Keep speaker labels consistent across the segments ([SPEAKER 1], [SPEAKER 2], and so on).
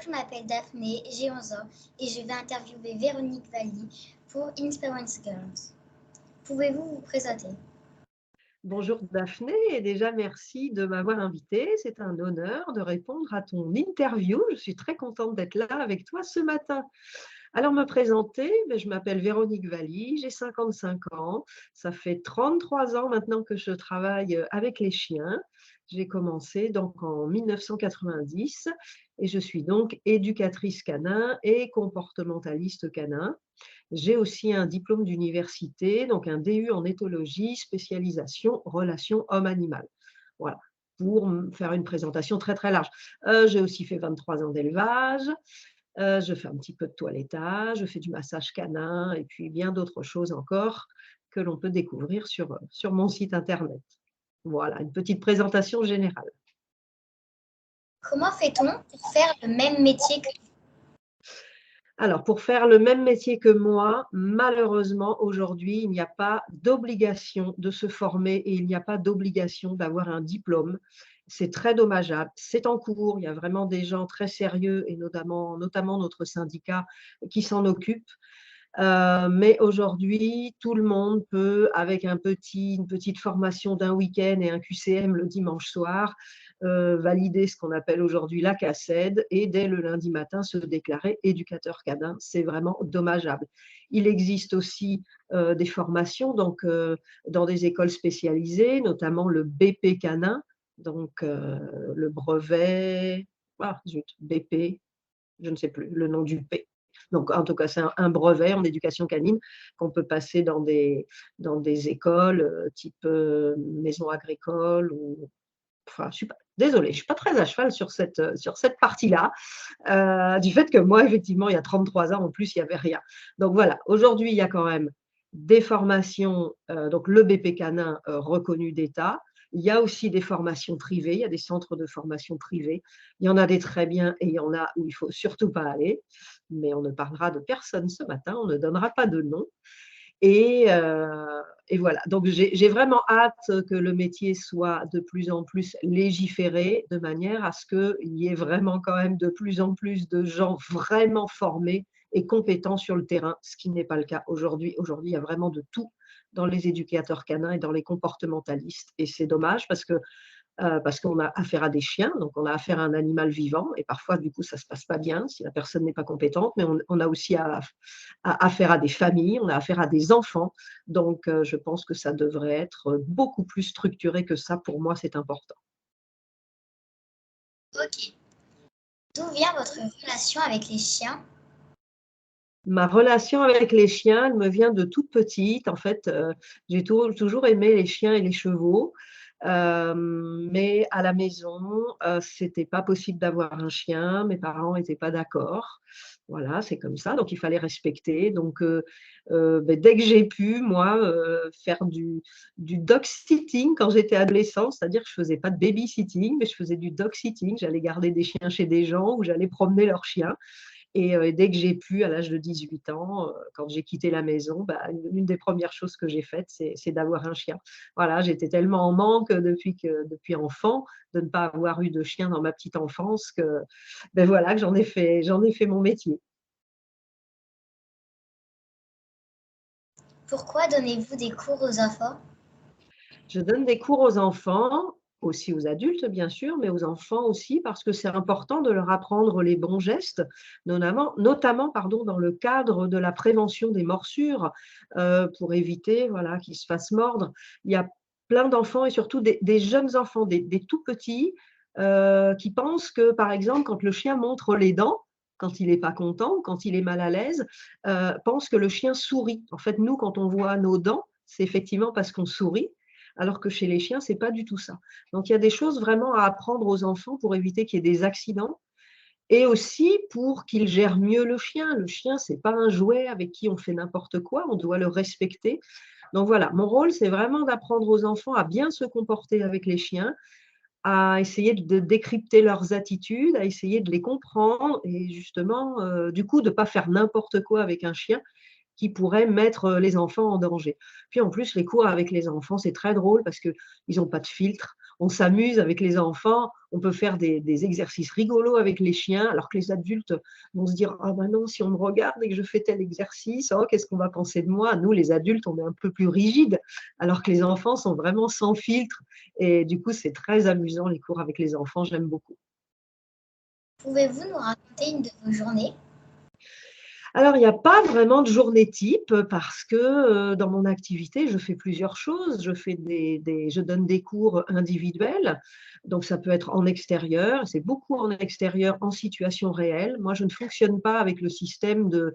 [SPEAKER 1] je m'appelle Daphné, j'ai 11 ans et je vais interviewer Véronique Valli pour Inspirance Girls. Pouvez-vous vous présenter?
[SPEAKER 2] Bonjour Daphné, et déjà merci de m'avoir invitée. C'est un honneur de répondre à ton interview. Je suis très contente d'être là avec toi ce matin. Alors me présenter, je m'appelle Véronique Valli, j'ai 55 ans. Ça fait 33 ans maintenant que je travaille avec les chiens. J'ai commencé donc en 1990 et je suis donc éducatrice canin et comportementaliste canin. J'ai aussi un diplôme d'université, donc un DU en éthologie, spécialisation relations homme-animal. Voilà, pour faire une présentation très très large. J'ai aussi fait 23 ans d'élevage, je fais un petit peu de toilettage, je fais du massage canin et puis bien d'autres choses encore que l'on peut découvrir sur mon site internet. Voilà, une petite présentation générale.
[SPEAKER 1] Comment fait-on pour faire le même métier que
[SPEAKER 2] Alors, pour faire le même métier que moi, malheureusement, aujourd'hui, il n'y a pas d'obligation de se former et il n'y a pas d'obligation d'avoir un diplôme. C'est très dommageable. C'est en cours. Il y a vraiment des gens très sérieux et notamment notre syndicat qui s'en occupe. Mais aujourd'hui, tout le monde peut, avec une petite formation d'un week-end et un QCM le dimanche soir, valider ce qu'on appelle aujourd'hui la CACED et dès le lundi matin se déclarer éducateur canin. C'est vraiment dommageable. Il existe aussi des formations donc, dans des écoles spécialisées, notamment le BP canin, donc le brevet, BP, je ne sais plus le nom du P. Donc, en tout cas, c'est un brevet en éducation canine qu'on peut passer dans des écoles type maison agricole ou. Enfin, je suis pas, désolée, je ne suis pas très à cheval sur cette partie-là, du fait que moi, effectivement, il y a 33 ans, en plus, il n'y avait rien. Donc voilà, aujourd'hui, il y a quand même des formations, donc le BP canin reconnu d'État. Il y a aussi des formations privées, il y a des centres de formation privés. Il y en a des très bien et il y en a où il ne faut surtout pas aller. Mais on ne parlera de personne ce matin, on ne donnera pas de nom. Et, euh, et voilà, donc j'ai vraiment hâte que le métier soit de plus en plus légiféré, de manière à ce qu'il y ait vraiment quand même de plus en plus de gens vraiment formés et compétents sur le terrain, ce qui n'est pas le cas aujourd'hui. Aujourd'hui, il y a vraiment de tout dans les éducateurs canins et dans les comportementalistes. Et c'est dommage parce qu'on a affaire à des chiens, donc on a affaire à un animal vivant, et parfois, du coup, ça ne se passe pas bien si la personne n'est pas compétente, mais on a aussi affaire à des familles, on a affaire à des enfants, donc je pense que ça devrait être beaucoup plus structuré que ça. Pour moi, c'est important.
[SPEAKER 1] Ok. D'où vient votre relation avec les chiens?
[SPEAKER 2] Ma relation avec les chiens, elle me vient de toute petite. En fait, j'ai toujours aimé les chiens et les chevaux. Mais à la maison, c'était pas possible d'avoir un chien. Mes parents n'étaient pas d'accord. Voilà, c'est comme ça, donc il fallait respecter. Donc, dès que j'ai pu, moi, faire du dog sitting quand j'étais adolescente, c'est-à-dire que je faisais pas de baby-sitting, mais je faisais du dog sitting. J'allais garder des chiens chez des gens ou j'allais promener leurs chiens. Et dès que j'ai pu, à l'âge de 18 ans, quand j'ai quitté la maison, une des premières choses que j'ai faites, c'est d'avoir un chien. Voilà, j'étais tellement en manque depuis enfant de ne pas avoir eu de chien dans ma petite enfance que j'en ai fait mon métier.
[SPEAKER 1] Pourquoi donnez-vous des cours aux enfants?
[SPEAKER 2] Je donne des cours aux enfants, aussi aux adultes bien sûr, mais aux enfants aussi parce que c'est important de leur apprendre les bons gestes, notamment pardon, dans le cadre de la prévention des morsures, pour éviter voilà, qu'ils se fassent mordre. Il y a plein d'enfants et surtout des jeunes enfants, des tout petits, qui pensent que, par exemple, quand le chien montre les dents, quand il n'est pas content, quand il est mal à l'aise, pensent que le chien sourit. En fait, nous, quand on voit nos dents, c'est effectivement parce qu'on sourit, alors que chez les chiens, ce n'est pas du tout ça. Donc, il y a des choses vraiment à apprendre aux enfants pour éviter qu'il y ait des accidents et aussi pour qu'ils gèrent mieux le chien. Le chien, ce n'est pas un jouet avec qui on fait n'importe quoi, on doit le respecter. Donc voilà, mon rôle, c'est vraiment d'apprendre aux enfants à bien se comporter avec les chiens, à essayer de décrypter leurs attitudes, à essayer de les comprendre et justement, du coup, de ne pas faire n'importe quoi avec un chien qui pourrait mettre les enfants en danger. Puis en plus, les cours avec les enfants, c'est très drôle parce qu'ils n'ont pas de filtre. on s'amuse avec les enfants, on peut faire des exercices rigolos avec les chiens, alors que les adultes vont se dire: «Ah ben non, si on me regarde et que je fais tel exercice, oh, qu'est-ce qu'on va penser de moi?» Nous, les adultes, on est un peu plus rigides, alors que les enfants sont vraiment sans filtre et du coup, c'est très amusant les cours avec les enfants, j'aime beaucoup.
[SPEAKER 1] Pouvez-vous nous raconter une de vos journées?
[SPEAKER 2] Alors, il n'y a pas vraiment de journée type parce que, dans mon activité, je fais plusieurs choses. Je donne des cours individuels, donc ça peut être en extérieur, c'est beaucoup en extérieur, en situation réelle. Moi, je ne fonctionne pas avec le système de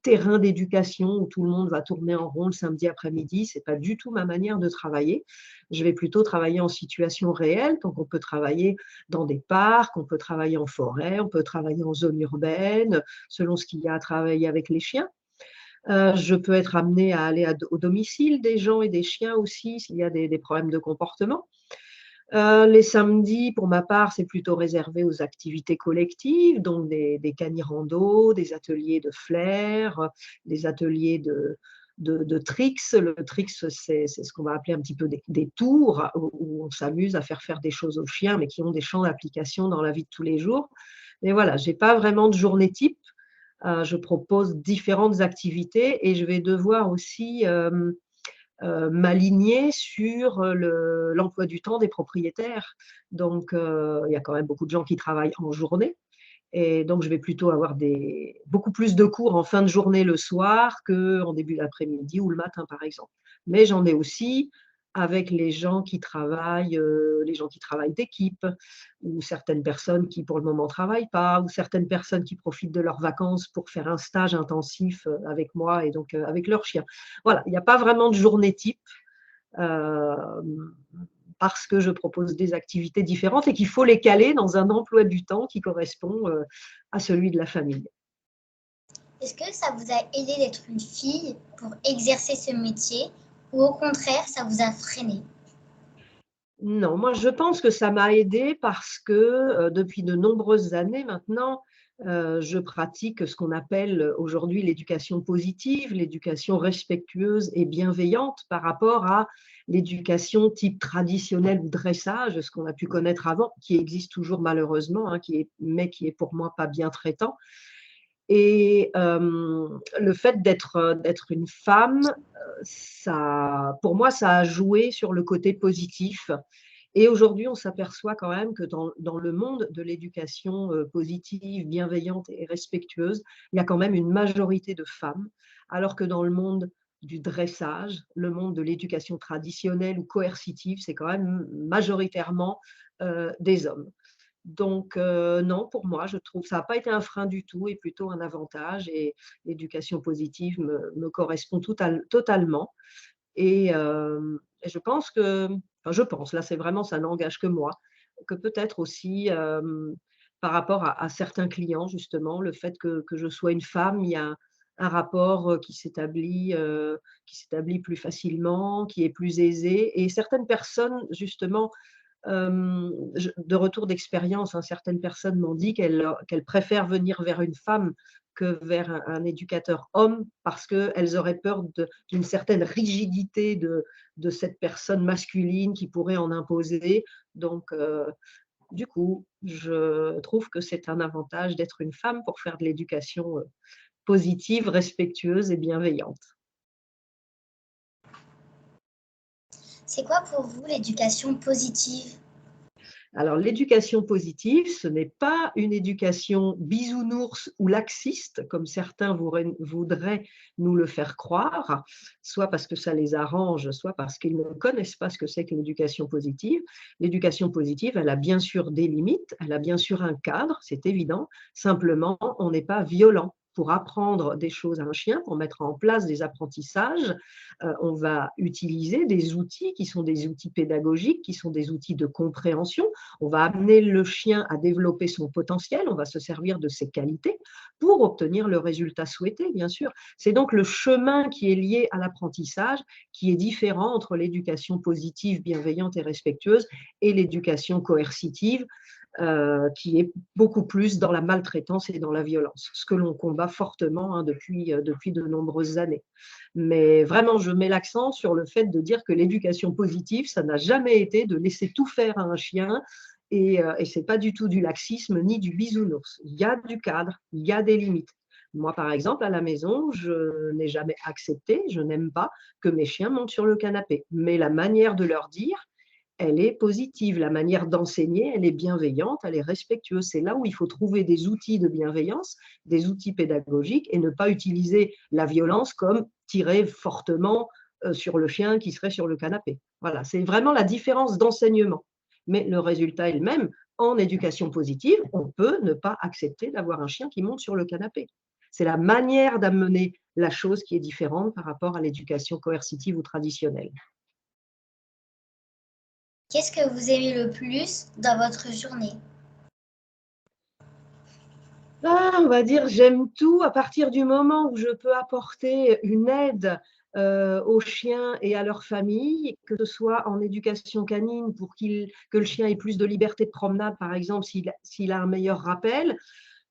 [SPEAKER 2] terrain d'éducation où tout le monde va tourner en rond le samedi après-midi. C'est pas du tout ma manière de travailler. Je vais plutôt travailler en situation réelle, donc on peut travailler dans des parcs, on peut travailler en forêt, on peut travailler en zone urbaine, selon ce qu'il y a à travailler avec les chiens. Je peux être amenée à aller au domicile des gens et des chiens aussi, s'il y a des problèmes de comportement. Les samedis, pour ma part, c'est plutôt réservé aux activités collectives, donc des cani-rando, des ateliers de flair, des ateliers de tricks. Le tricks, c'est ce qu'on va appeler un petit peu des tours où on s'amuse à faire des choses aux chiens, mais qui ont des champs d'application dans la vie de tous les jours. Mais voilà, j'ai pas vraiment de journée type. Je propose différentes activités et je vais devoir aussi, m'aligner sur, l'emploi du temps des propriétaires. Donc, il y a quand même beaucoup de gens qui travaillent en journée et donc je vais plutôt avoir beaucoup plus de cours en fin de journée le soir qu'en début d'après-midi ou le matin, par exemple. Mais j'en ai aussi avec les gens qui travaillent d'équipe ou certaines personnes qui, pour le moment, travaillent pas ou certaines personnes qui profitent de leurs vacances pour faire un stage intensif, avec moi et donc, avec leur chien. Voilà, il n'y a pas vraiment de journée type, hem, parce que je propose des activités différentes et qu'il faut les caler dans un emploi du temps qui correspond, à celui de la famille.
[SPEAKER 1] Est-ce que ça vous a aidé d'être une fille pour exercer ce métier ou au contraire, ça vous a freiné?
[SPEAKER 2] Non, moi je pense que ça m'a aidée parce que, depuis de nombreuses années maintenant, je pratique ce qu'on appelle aujourd'hui l'éducation positive, l'éducation respectueuse et bienveillante par rapport à l'éducation type traditionnelle ou dressage, ce qu'on a pu connaître avant, qui existe toujours malheureusement, hein, qui est pour moi pas bien traitant. Et le fait d'être une femme, ça pour moi, ça a joué sur le côté positif et aujourd'hui, on s'aperçoit quand même que dans le monde de l'éducation, positive, bienveillante et respectueuse, il y a quand même une majorité de femmes, alors que dans le monde du dressage, le monde de l'éducation traditionnelle ou coercitive, c'est quand même majoritairement, des hommes. Donc non, pour moi, je trouve ça n'a pas été un frein du tout et plutôt un avantage et l'éducation positive me correspond totalement et je pense enfin je pense, là c'est vraiment ça n'engage que moi, que peut-être aussi, par rapport à certains clients justement, le fait que je sois une femme, il y a un rapport, qui s'établit plus facilement, qui est plus aisé et certaines personnes justement de retour d'expérience, hein, certaines personnes m'ont dit qu'elles préfèrent venir vers une femme que vers un éducateur homme parce qu'elles auraient peur d'une certaine rigidité de cette personne masculine qui pourrait en imposer. Donc, du coup, je trouve que c'est un avantage d'être une femme pour faire de l'éducation, positive, respectueuse et bienveillante.
[SPEAKER 1] C'est quoi pour vous l'éducation positive?
[SPEAKER 2] Alors, l'éducation positive, ce n'est pas une éducation bisounours ou laxiste, comme certains voudraient nous le faire croire, soit parce que ça les arrange, soit parce qu'ils ne connaissent pas ce que c'est que l'éducation positive. L'éducation positive, elle a bien sûr des limites, elle a bien sûr un cadre, c'est évident. Simplement, on n'est pas violent. Pour apprendre des choses à un chien, pour mettre en place des apprentissages, on va utiliser des outils qui sont des outils pédagogiques, qui sont des outils de compréhension. On va amener le chien à développer son potentiel, on va se servir de ses qualités pour obtenir le résultat souhaité, bien sûr. C'est donc le chemin qui est lié à l'apprentissage qui est différent entre l'éducation positive, bienveillante et respectueuse et l'éducation coercitive, qui est beaucoup plus dans la maltraitance et dans la violence, ce que l'on combat fortement depuis de nombreuses années. Mais vraiment, je mets l'accent sur le fait de dire que l'éducation positive, ça n'a jamais été de laisser tout faire à un chien, et ce n'est pas du tout du laxisme ni du bisounours. Il y a du cadre, il y a des limites. Moi, par exemple, à la maison, je n'ai jamais accepté, je n'aime pas que mes chiens montent sur le canapé. Mais la manière de leur dire, elle est positive. La manière d'enseigner, elle est bienveillante, elle est respectueuse. C'est là où il faut trouver des outils de bienveillance, des outils pédagogiques, et ne pas utiliser la violence comme tirer fortement sur le chien qui serait sur le canapé. Voilà, c'est vraiment la différence d'enseignement. Mais le résultat est le même. En éducation positive, on peut ne pas accepter d'avoir un chien qui monte sur le canapé. C'est la manière d'amener la chose qui est différente par rapport à l'éducation coercitive ou traditionnelle.
[SPEAKER 1] Qu'est-ce que vous aimez le plus dans votre journée?
[SPEAKER 2] On va dire, j'aime tout à partir du moment où je peux apporter une aide aux chiens et à leur famille, que ce soit en éducation canine pour que le chien ait plus de liberté de promenade, par exemple, s'il a un meilleur rappel,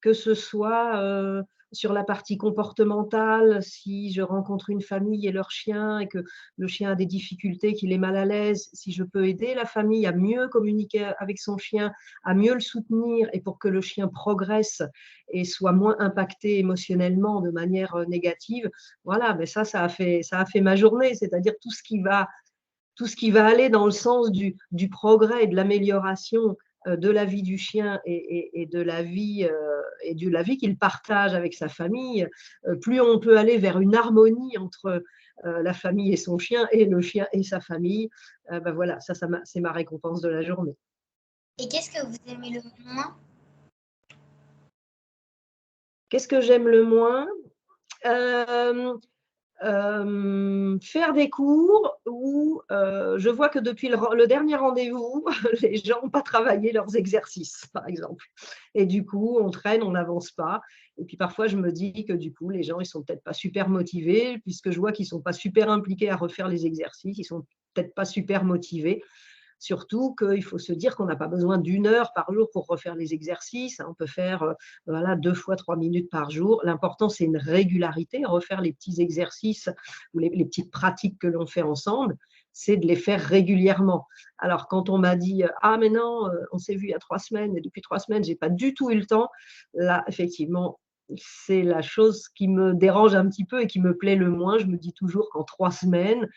[SPEAKER 2] que ce soit sur la partie comportementale, si je rencontre une famille et leur chien et que le chien a des difficultés, qu'il est mal à l'aise, si je peux aider la famille à mieux communiquer avec son chien, à mieux le soutenir et pour que le chien progresse et soit moins impacté émotionnellement de manière négative, voilà, mais ça a fait ma journée, c'est-à-dire tout ce qui va aller dans le sens du progrès et de l'amélioration de la vie du chien et de la vie qu'il partage avec sa famille, plus on peut aller vers une harmonie entre la famille et son chien et le chien et sa famille, ben voilà, c'est ma récompense de la journée.
[SPEAKER 1] Et qu'est-ce que vous aimez le moins?
[SPEAKER 2] Qu'est-ce que j'aime le moins? Faire des cours où je vois que depuis le dernier rendez-vous, les gens n'ont pas travaillé leurs exercices, par exemple. Et du coup, on traîne, on n'avance pas. Et puis parfois, je me dis que du coup, les gens, ils ne sont peut-être pas super motivés, puisque je vois qu'ils ne sont pas super impliqués à refaire les exercices, ils ne sont peut-être pas super motivés. Surtout qu'il faut se dire qu'on n'a pas besoin d'1 heure par jour pour refaire les exercices. On peut faire 2 fois 3 minutes par jour. L'important, c'est une régularité. Refaire les petits exercices ou les petites pratiques que l'on fait ensemble, c'est de les faire régulièrement. Alors, quand on m'a dit « Ah, mais non, on s'est vu il y a 3 semaines et depuis 3 semaines, je n'ai pas du tout eu le temps », là, effectivement, c'est la chose qui me dérange un petit peu et qui me plaît le moins. Je me dis toujours qu'en 3 semaines,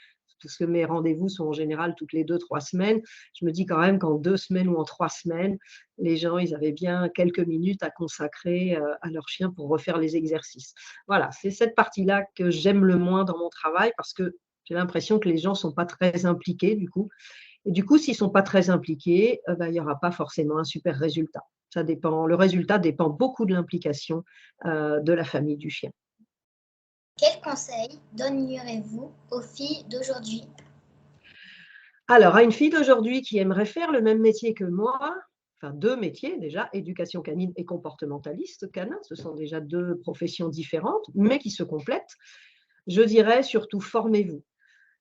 [SPEAKER 2] parce que mes rendez-vous sont en général toutes les 2-3 semaines, je me dis quand même qu'en 2 semaines ou en 3 semaines, les gens, ils avaient bien quelques minutes à consacrer à leur chien pour refaire les exercices. Voilà, c'est cette partie-là que j'aime le moins dans mon travail parce que j'ai l'impression que les gens ne sont pas très impliqués du coup. Et du coup, s'ils ne sont pas très impliqués, il n'y aura pas forcément un super résultat. Ça dépend, le résultat dépend beaucoup de l'implication de la famille du chien.
[SPEAKER 1] Quel conseil donneriez-vous aux filles d'aujourd'hui?
[SPEAKER 2] Alors, à une fille d'aujourd'hui qui aimerait faire le même métier que moi, enfin 2 métiers déjà, éducation canine et comportementaliste canin, ce sont déjà 2 professions différentes, mais qui se complètent. Je dirais surtout formez-vous.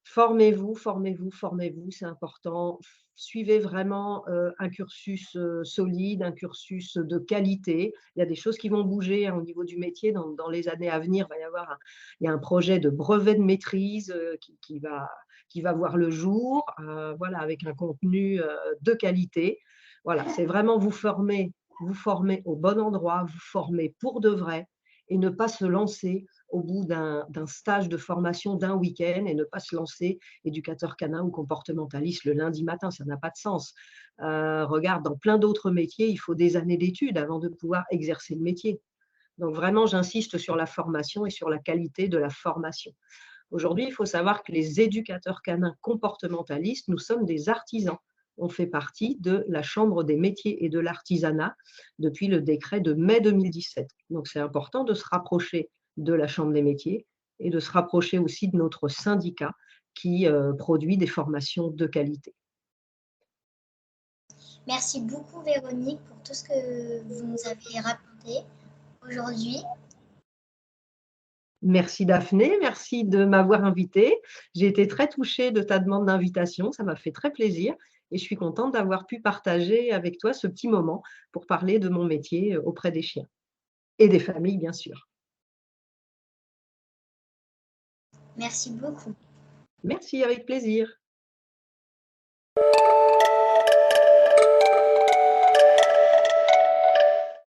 [SPEAKER 2] Formez-vous, formez-vous, formez-vous, c'est important. Suivez vraiment un cursus solide, un cursus de qualité. Il y a des choses qui vont bouger au niveau du métier dans les années à venir. Il y a un projet de brevet de maîtrise qui va voir le jour, voilà, avec un contenu de qualité. Voilà, c'est vraiment vous former au bon endroit, vous former pour de vrai et ne pas se lancer au bout d'un stage de formation d'un week-end et ne pas se lancer éducateur canin ou comportementaliste le lundi matin, ça n'a pas de sens. Regarde, dans plein d'autres métiers, il faut des années d'études avant de pouvoir exercer le métier. Donc vraiment, j'insiste sur la formation et sur la qualité de la formation. Aujourd'hui, il faut savoir que les éducateurs canins comportementalistes, nous sommes des artisans. On fait partie de la Chambre des métiers et de l'artisanat depuis le décret de mai 2017. Donc, c'est important de se rapprocher de la Chambre des métiers et de se rapprocher aussi de notre syndicat qui produit des formations de qualité.
[SPEAKER 1] Merci beaucoup Véronique pour tout ce que vous nous avez raconté aujourd'hui.
[SPEAKER 2] Merci Daphné, merci de m'avoir invitée. J'ai été très touchée de ta demande d'invitation, ça m'a fait très plaisir et je suis contente d'avoir pu partager avec toi ce petit moment pour parler de mon métier auprès des chiens et des familles, bien sûr.
[SPEAKER 1] Merci beaucoup.
[SPEAKER 2] Merci, avec plaisir.